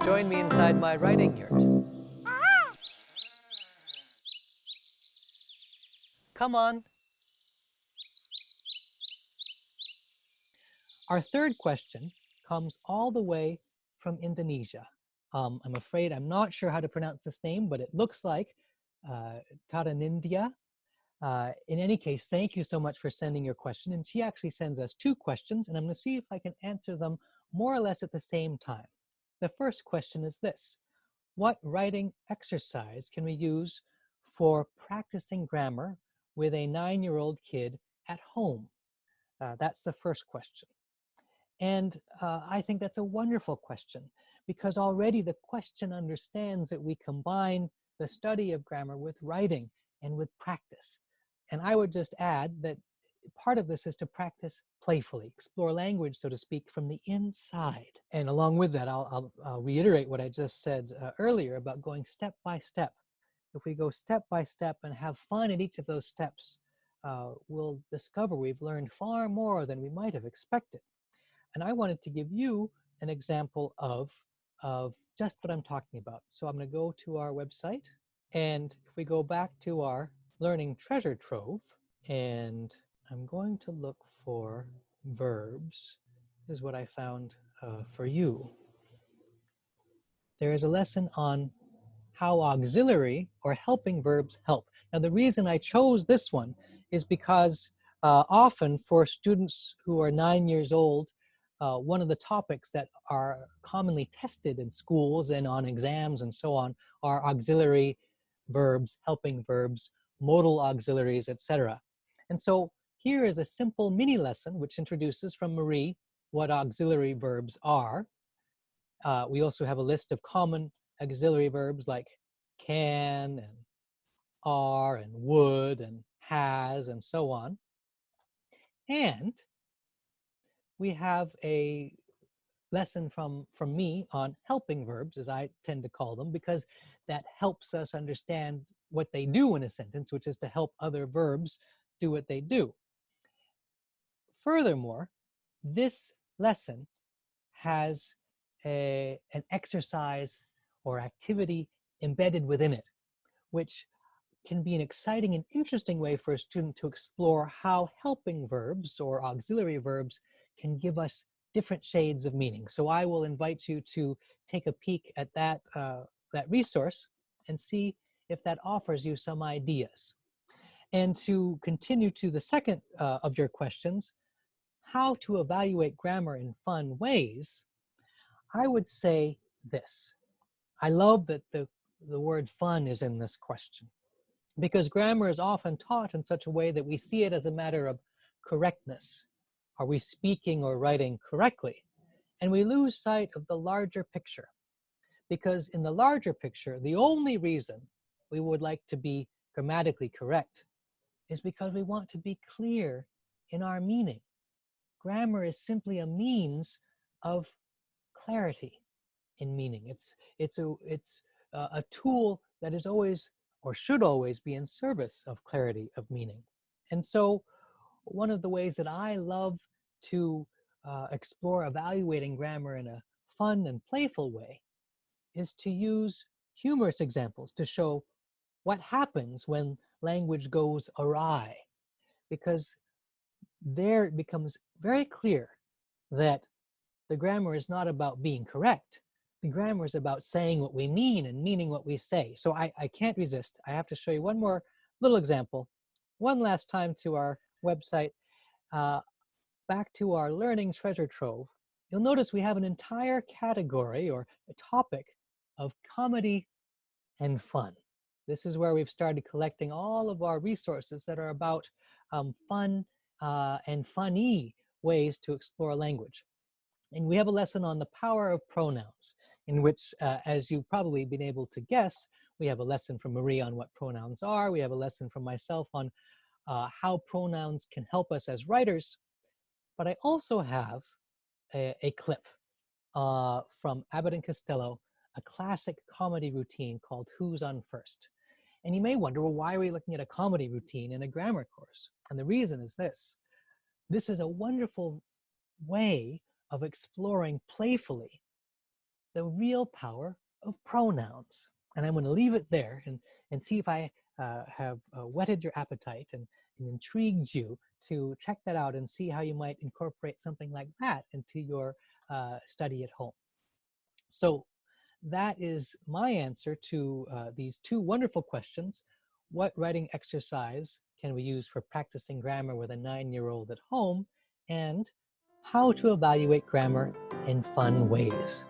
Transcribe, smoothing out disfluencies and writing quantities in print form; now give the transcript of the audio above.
Join me inside my writing yurt. Come on. Our third question comes all the way from Indonesia. I'm afraid I'm not sure how to pronounce this name, but it looks like Taranindya. In any case, thank you so much for sending your question. And she actually sends us two questions, and I'm going to see if I can answer them more or less at the same time. The first question is this: what writing exercise can we use for practicing grammar with a 9-year-old kid at home? That's the first question. And I think that's a wonderful question, because already the question understands that we combine the study of grammar with writing and with practice. And I would just add that part of this is to practice playfully, explore language, so to speak, from the inside. And along with that, I'll reiterate what I just said earlier about going step by step. If we go step by step and have fun at each of those steps, we'll discover we've learned far more than we might have expected. And I wanted to give you an example of just what I'm talking about. So I'm going to go to our website, and if we go back to our learning treasure trove, and I'm going to look for verbs. This is what I found for you. There is a lesson on how auxiliary or helping verbs help. Now, the reason I chose this one is because often for students who are 9 years old, one of the topics that are commonly tested in schools and on exams and so on are auxiliary verbs, helping verbs, modal auxiliaries, etc. And so here is a simple mini lesson which introduces from Marie what auxiliary verbs are. We also have a list of common auxiliary verbs like can and are and would and has and so on. And we have a lesson from me on helping verbs, as I tend to call them, because that helps us understand what they do in a sentence, which is to help other verbs do what they do. Furthermore, this lesson has an exercise or activity embedded within it, which can be an exciting and interesting way for a student to explore how helping verbs or auxiliary verbs can give us different shades of meaning. So I will invite you to take a peek at that resource and see if that offers you some ideas. And to continue to the second of your questions, how to evaluate grammar in fun ways, I would say this. I love that the word fun is in this question, because grammar is often taught in such a way that we see it as a matter of correctness. Are we speaking or writing correctly? And we lose sight of the larger picture, because in the larger picture, the only reason we would like to be grammatically correct is because we want to be clear in our meaning. Grammar is simply a means of clarity in meaning. It's a tool that is always or should always be in service of clarity of meaning. And so one of the ways that I love to explore evaluating grammar in a fun and playful way is to use humorous examples to show what happens when language goes awry, because there it becomes very clear that the grammar is not about being correct. The grammar is about saying what we mean and meaning what we say. So I can't resist. I have to show you one more little example. One last time to our website, back to our learning treasure trove. You'll notice we have an entire category or a topic of comedy and fun. This is where we've started collecting all of our resources that are about fun and funny ways to explore language. And we have a lesson on the power of pronouns, in which, as you've probably been able to guess, we have a lesson from Marie on what pronouns are. We have a lesson from myself on how pronouns can help us as writers. But I also have a clip from Abbott and Costello, a classic comedy routine called Who's on First. And you may wonder, well, why are we looking at a comedy routine in a grammar course? And the reason is this. This is a wonderful way of exploring playfully the real power of pronouns. And I'm going to leave it there and see if I have whetted your appetite and intrigued you to check that out and see how you might incorporate something like that into your study at home. So that is my answer to these two wonderful questions. What writing exercise can we use for practicing grammar with a 9-year-old at home? And how to evaluate grammar in fun ways.